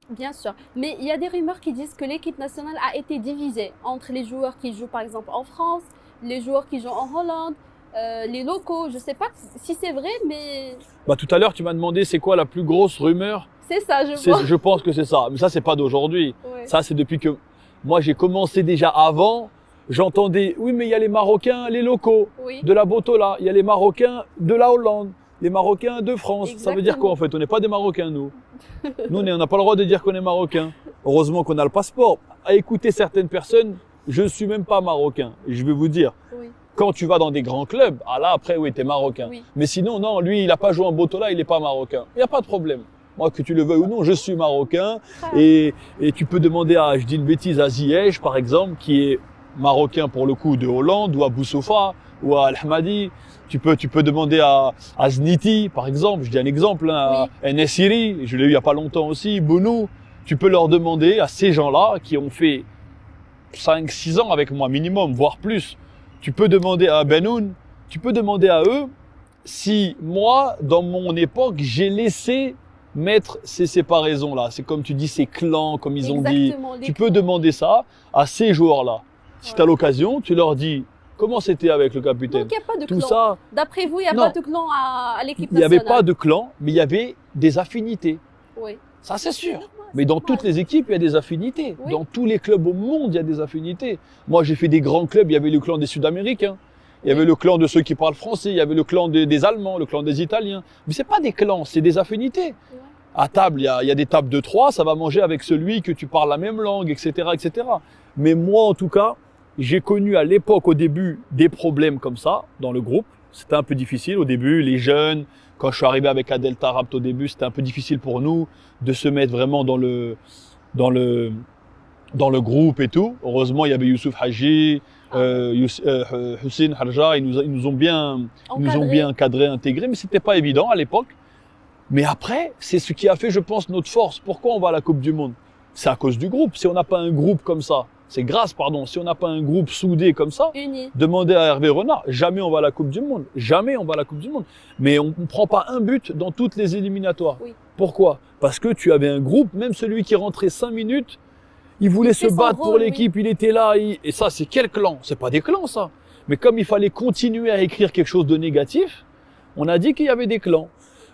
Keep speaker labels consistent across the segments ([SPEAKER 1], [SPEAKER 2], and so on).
[SPEAKER 1] Bien sûr. Mais il y a des rumeurs qui disent que l'équipe nationale a été divisée entre les joueurs qui jouent par exemple en France, les joueurs qui jouent en Hollande, les locaux. Je ne sais pas si c'est vrai, mais
[SPEAKER 2] Bah, tout à l'heure, tu m'as demandé c'est quoi la plus grosse rumeur.
[SPEAKER 1] c'est ça, je vois.
[SPEAKER 2] Je pense que c'est ça. Mais ça, c'est pas d'aujourd'hui.
[SPEAKER 1] Ouais.
[SPEAKER 2] Ça, c'est depuis que moi, j'ai commencé déjà avant. J'entendais, oui, mais il y a les Marocains, les locaux
[SPEAKER 1] Oui,
[SPEAKER 2] de la Botola. Il y a les Marocains de la Hollande, les Marocains de France. Ça veut dire quoi en fait? On n'est pas des Marocains, nous. Nous, on n'a pas le droit de dire qu'on est Marocains. Heureusement qu'on a le passeport. À écouter certaines personnes, je ne suis même pas Marocain. Et je vais vous dire,
[SPEAKER 1] oui,
[SPEAKER 2] quand tu vas dans des grands clubs, ah là, après, oui, tu es Marocain.
[SPEAKER 1] oui.
[SPEAKER 2] Mais sinon, non, lui, il n'a pas joué en Botola, il n'est pas Marocain. Il n'y a pas de problème. Moi, que tu le veuilles ou non, je suis Marocain.
[SPEAKER 1] Ah,
[SPEAKER 2] Et tu peux demander à, je dis une bêtise, à Ziyech, par exemple, qui est Marocain pour le coup de Hollande, ou à Boussoufa, ou à Al-Hamadi. Tu peux demander à Zniti, par exemple, je dis un exemple, hein, à Nessiri, je l'ai eu il n'y a pas longtemps aussi, Bounou. Tu peux leur demander à ces gens-là qui ont fait 5-6 ans avec moi minimum, voire plus. Tu peux demander à Benoun, tu peux demander à eux si moi, dans mon époque, j'ai laissé mettre ces séparaisons-là. C'est comme tu dis, ces clans, comme ils ont dit.
[SPEAKER 1] Exactement, les
[SPEAKER 2] Tu peux
[SPEAKER 1] clans.
[SPEAKER 2] demander ça à ces joueurs-là. Si
[SPEAKER 1] Ouais.
[SPEAKER 2] tu as l'occasion, tu leur dis comment c'était avec le capitaine.
[SPEAKER 1] Donc il n'y a pas de
[SPEAKER 2] Tout
[SPEAKER 1] clan.
[SPEAKER 2] ça,
[SPEAKER 1] D'après vous, il n'y a
[SPEAKER 2] Non.
[SPEAKER 1] pas de clan à l'équipe
[SPEAKER 2] il n'y
[SPEAKER 1] nationale.
[SPEAKER 2] avait pas de clan, mais il y avait des affinités.
[SPEAKER 1] Oui.
[SPEAKER 2] Ça, c'est sûr.
[SPEAKER 1] normal,
[SPEAKER 2] Mais dans
[SPEAKER 1] normal.
[SPEAKER 2] toutes les équipes, il y a des affinités.
[SPEAKER 1] Oui.
[SPEAKER 2] Dans tous les clubs au monde, il y a des affinités. Moi, j'ai fait des grands clubs. Il y avait le clan des Sud-Américains. Il y avait le clan de ceux qui parlent français. Il y avait le clan des Allemands, le clan des Italiens. Mais c'est pas des clans, c'est des affinités.
[SPEAKER 1] Ouais.
[SPEAKER 2] À table, il y a des tables de 3, ça va manger avec celui que tu parles la même langue, etc., etc. Mais moi, en tout cas, j'ai connu à l'époque, au début, des problèmes comme ça dans le groupe. C'était un peu difficile au début, les jeunes. Quand je suis arrivé avec Adel Tarabt au début, c'était un peu difficile pour nous de se mettre vraiment dans le groupe et tout. Heureusement, il y avait Youssouf Hadji, Hussein Harja, ils nous ont bien encadré, intégré, mais c'était pas évident à l'époque. Mais après, c'est ce qui a fait, je pense, notre force. Pourquoi on va à la Coupe du Monde? C'est à cause du groupe. Si on n'a pas un groupe comme ça, si on n'a pas un groupe soudé comme ça,
[SPEAKER 1] Unis.
[SPEAKER 2] demandez à Hervé Renard, jamais on va à la Coupe du Monde. Jamais on va à la Coupe du Monde. Mais on ne prend pas un but dans toutes les éliminatoires.
[SPEAKER 1] Oui.
[SPEAKER 2] Pourquoi? Parce que tu avais un groupe, même celui qui rentrait 5 minutes, il voulait se
[SPEAKER 1] fait son
[SPEAKER 2] battre pour
[SPEAKER 1] rôle,
[SPEAKER 2] l'équipe, il était là. Et ça, c'est quel clan? C'est pas des clans, ça. Mais comme il fallait continuer à écrire quelque chose de négatif, on a dit qu'il y avait des clans.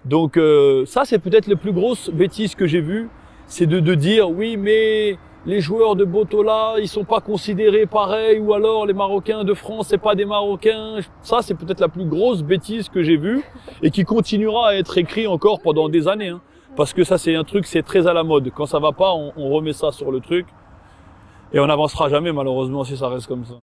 [SPEAKER 2] Donc ça, c'est peut-être la plus grosse bêtise que j'ai vue, c'est de dire oui, mais les joueurs de Botola, ils sont pas considérés pareil, ou alors les Marocains de France, c'est pas des Marocains. Ça, c'est peut-être la plus grosse bêtise que j'ai vue et qui continuera à être écrit encore pendant des années. Hein. Parce que ça, c'est un truc, c'est très à la mode. Quand ça va pas, on remet ça sur le truc et on n'avancera jamais malheureusement si ça reste comme ça.